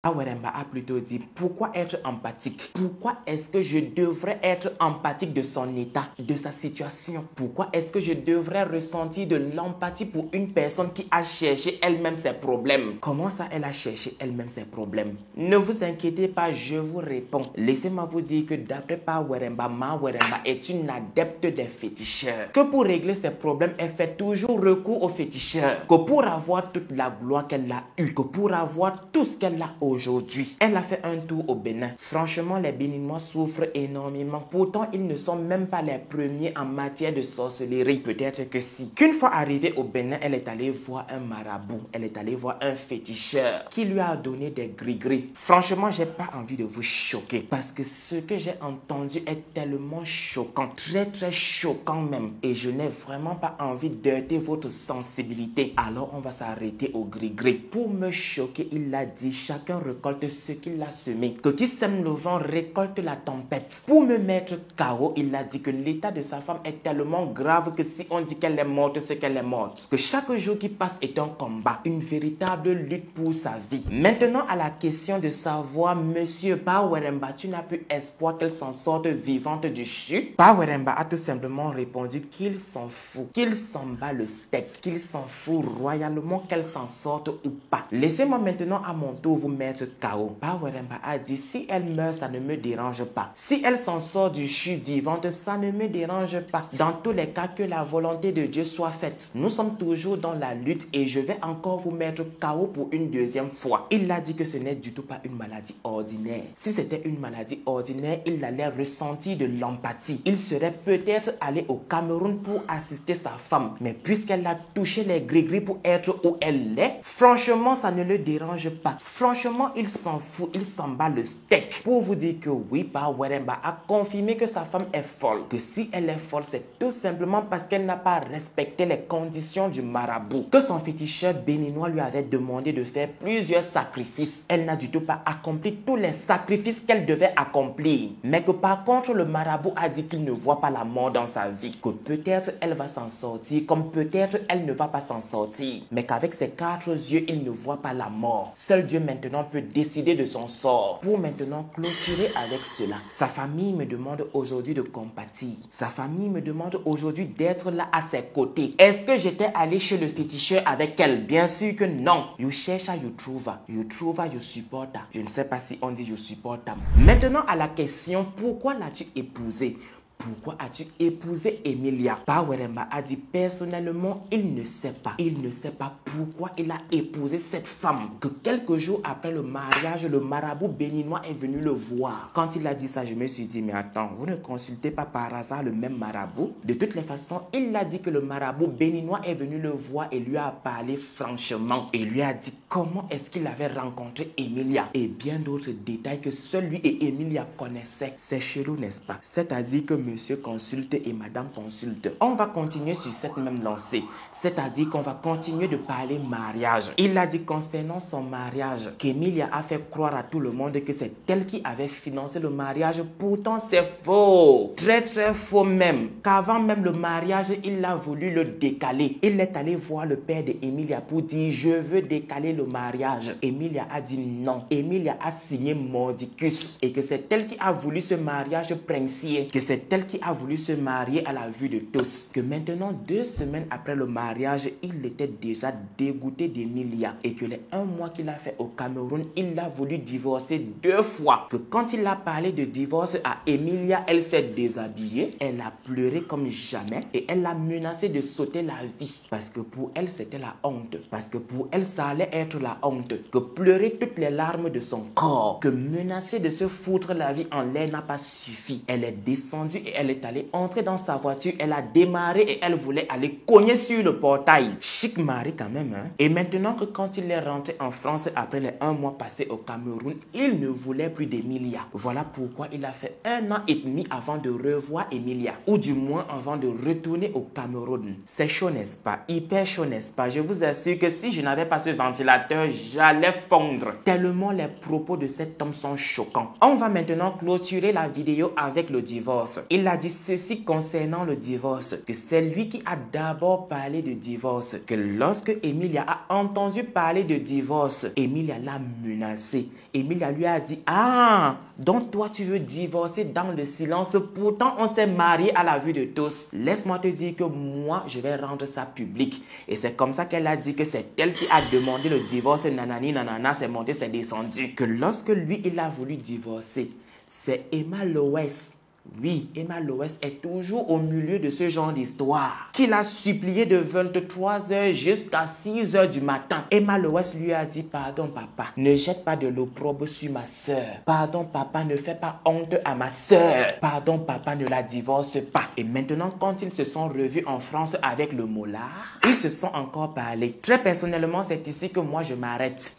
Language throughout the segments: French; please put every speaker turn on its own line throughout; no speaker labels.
Aweremba a plutôt dit, pourquoi être empathique? Pourquoi est-ce que je devrais être empathique de son état, de sa situation? Pourquoi est-ce que je devrais ressentir de l'empathie pour une personne qui a cherché elle-même ses problèmes? Comment ça, elle a cherché elle-même ses problèmes? Ne vous inquiétez pas, je vous réponds. Laissez-moi vous dire que d'après Paweremba, Maweremba est une adepte des féticheurs. Que pour régler ses problèmes, elle fait toujours recours aux féticheurs. Que pour avoir toute la gloire qu'elle a eue, que pour avoir tout ce qu'elle a aujourd'hui, elle a fait un tour au Bénin. Franchement, les Béninois souffrent énormément. Pourtant, ils ne sont même pas les premiers en matière de sorcellerie. Peut-être que si. Qu'une fois arrivée au Bénin, elle est allée voir un marabout. Elle est allée voir un féticheur qui lui a donné des gris-gris. Franchement, j'ai pas envie de vous choquer parce que ce que j'ai entendu est tellement choquant. Très choquant même. Et je n'ai vraiment pas envie d'heurter votre sensibilité. Alors, on va s'arrêter au gris-gris. Pour me choquer, il a dit, chacun récolte ce qu'il a semé. Que qui sème le vent récolte la tempête. Pour me mettre KO, il a dit que l'état de sa femme est tellement grave que si on dit qu'elle est morte, c'est qu'elle est morte. Que chaque jour qui passe est un combat, une véritable lutte pour sa vie. Maintenant, à la question de savoir, monsieur Paweremba, tu n'as plus espoir qu'elle s'en sorte vivante du chute? Paweremba a tout simplement répondu qu'il s'en fout, qu'il s'en bat le steak, qu'il s'en fout royalement qu'elle s'en sorte ou pas. Laissez-moi maintenant à mon tour vous mettre KO. Paweremba a dit, si elle meurt, ça ne me dérange pas. Si elle s'en sort du chute vivante, ça ne me dérange pas. Dans tous les cas, que la volonté de Dieu soit faite. Nous sommes toujours dans la lutte et je vais encore vous mettre KO pour une deuxième fois. Il a dit que ce n'est du tout pas une maladie ordinaire. Si c'était une maladie ordinaire, il allait ressentir de l'empathie. Il serait peut-être allé au Cameroun pour assister sa femme. Mais puisqu'elle a touché les gris-gris pour être où elle est, franchement, ça ne le dérange pas. Franchement, il s'en fout, il s'en bat le steak. Pour vous dire que oui, Paweremba a confirmé que sa femme est folle. Que si elle est folle, c'est tout simplement parce qu'elle n'a pas respecté les conditions du marabout. Que son féticheur béninois lui avait demandé de faire plusieurs sacrifices. Elle n'a du tout pas accompli tous les sacrifices qu'elle devait accomplir. Mais que par contre, le marabout a dit qu'il ne voit pas la mort dans sa vie. Que peut-être elle va s'en sortir, comme peut-être elle ne va pas s'en sortir. Mais qu'avec ses 4 yeux, il ne voit pas la mort. Seul Dieu maintenant peut décider de son sort. Pour maintenant clôturer avec cela, sa famille me demande aujourd'hui de compatir. Sa famille me demande aujourd'hui d'être là à ses côtés. Est-ce que j'étais allé chez le féticheur avec elle? Bien sûr que non. You cherche, you trouve. You trouve, you support. Je ne sais pas si on dit you support. Maintenant à la question, pourquoi l'as-tu épousée? Pourquoi as-tu épousé Emilia? Paweremba a dit personnellement, il ne sait pas. Il ne sait pas pourquoi il a épousé cette femme. Que quelques jours après le mariage, le marabout béninois est venu le voir. Quand il a dit ça, je me suis dit, mais attends, vous ne consultez pas par hasard le même marabout? De toutes les façons, il a dit que le marabout béninois est venu le voir et lui a parlé franchement. Et lui a dit comment est-ce qu'il avait rencontré Emilia. Et bien d'autres détails que seul lui et Emilia connaissaient. C'est chelou, n'est-ce pas? C'est-à-dire que monsieur consulte et madame consulte. On va continuer sur cette même lancée. C'est-à-dire qu'on va continuer de parler mariage. Il a dit concernant son mariage qu'Emilia a fait croire à tout le monde que c'est elle qui avait financé le mariage. Pourtant, c'est faux. Très faux même. Qu'avant même le mariage, il a voulu le décaler. Il est allé voir le père d'Emilia pour dire je veux décaler le mariage. Emilia a dit non. Emilia a signé mordicus et que c'est elle qui a voulu ce mariage princier. Que c'est elle qui a voulu se marier à la vue de tous. Que maintenant, 2 semaines après le mariage, il était déjà dégoûté d'Emilia. Et que les 1 mois qu'il a fait au Cameroun, il a voulu divorcer 2 fois. Que quand il a parlé de divorce à Emilia, elle s'est déshabillée. Elle a pleuré comme jamais. Et elle a menacé de sauter la vie. Parce que pour elle, c'était la honte. Parce que pour elle, ça allait être la honte. Que pleurer toutes les larmes de son corps. Que menacer de se foutre la vie en l'air n'a pas suffi. Elle est descendue et elle est allée entrer dans sa voiture. Elle a démarré et elle voulait aller cogner sur le portail. Chic mari quand même, hein? Et maintenant que quand il est rentré en France après les 1 mois passés au Cameroun, il ne voulait plus d'Emilia. Voilà pourquoi il a fait 1 an et demi avant de revoir Emilia. Ou du moins avant de retourner au Cameroun. C'est chaud, n'est-ce pas? Hyper chaud, n'est-ce pas? Je vous assure que si je n'avais pas ce ventilateur, j'allais fondre. Tellement les propos de cet homme sont choquants. On va maintenant clôturer la vidéo avec le divorce. Il Il a dit ceci concernant le divorce, que c'est lui qui a d'abord parlé de divorce, que lorsque Emilia a entendu parler de divorce, Emilia l'a menacé. Emilia lui a dit, ah, donc toi tu veux divorcer dans le silence, pourtant on s'est marié à la vue de tous. Laisse-moi te dire que moi, je vais rendre ça public. Et c'est comme ça qu'elle a dit que c'est elle qui a demandé le divorce, nanani, nanana, c'est monté, c'est descendu. Que lorsque lui, il a voulu divorcer, c'est Emma Loès. Oui, Emma Loès est toujours au milieu de ce genre d'histoire. Qu'il a supplié de 23h jusqu'à 6h du matin. Emma Loès lui a dit, pardon papa, ne jette pas de l'opprobre sur ma soeur. Pardon papa, ne fais pas honte à ma soeur. Pardon papa, ne la divorce pas. Et maintenant, quand ils se sont revus en France avec le Molard, ils se sont encore parlé. Très personnellement, c'est ici que moi je m'arrête.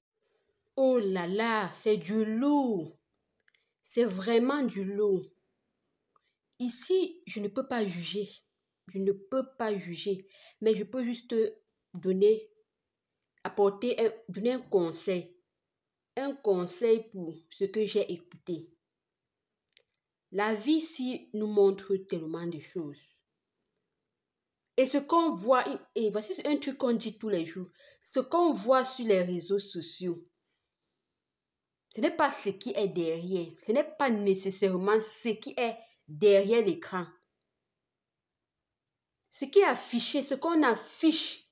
Oh là là, c'est du lourd. C'est vraiment du lourd. Ici, je ne peux pas juger. Je ne peux pas juger. Mais je peux juste donner, donner un conseil. Un conseil pour ce que j'ai écouté. La vie ici nous montre tellement de choses. Et ce qu'on voit, et voici un truc qu'on dit tous les jours, ce qu'on voit sur les réseaux sociaux, ce n'est pas ce qui est derrière. Ce n'est pas nécessairement ce qui est derrière l'écran. Ce qui est affiché, ce qu'on affiche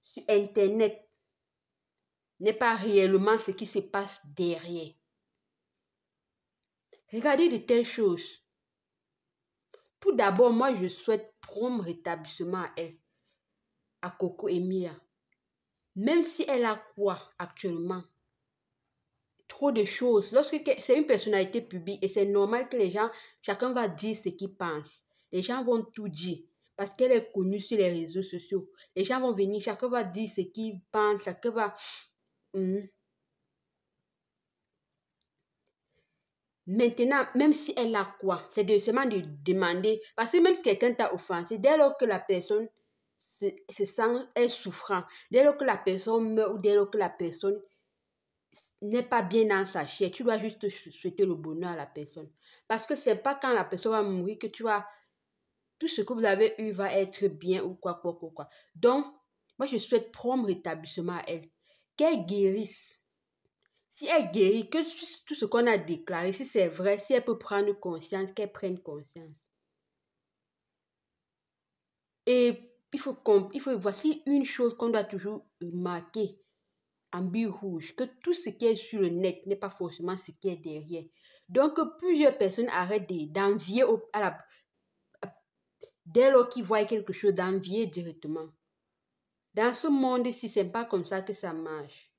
sur Internet n'est pas réellement ce qui se passe derrière. Regardez de telles choses. Tout d'abord, moi, je souhaite prompt rétablissement à elle, à Coco Emilia. Même si elle a quoi actuellement? Trop de choses. Lorsque c'est une personnalité publique et c'est normal que les gens, chacun va dire ce qu'il pense. Les gens vont tout dire parce qu'elle est connue sur les réseaux sociaux. Les gens vont venir, chacun va dire ce qu'il pense, chacun va... Maintenant, même si elle a quoi, c'est seulement de demander, parce que même si quelqu'un t'a offensé, dès lors que la personne se sent est souffrant, dès lors que la personne meurt ou dès lors que la personne n'est pas bien dans sa chair, tu dois juste souhaiter le bonheur à la personne. Parce que c'est pas quand la personne va mourir que tu vas, tout ce que vous avez eu va être bien ou quoi. Donc, moi je souhaite prompt rétablissement à elle, qu'elle guérisse. Si elle guérit, que tout ce qu'on a déclaré, si c'est vrai, si elle peut prendre conscience, qu'elle prenne conscience. Et voici une chose qu'on doit toujours marquer en bille rouge, que tout ce qui est sur le net n'est pas forcément ce qui est derrière. Donc, plusieurs personnes arrêtent d'envier dès lors qu'ils voient quelque chose, d'envier directement. Dans ce monde-ci, ce n'est pas comme ça que ça marche.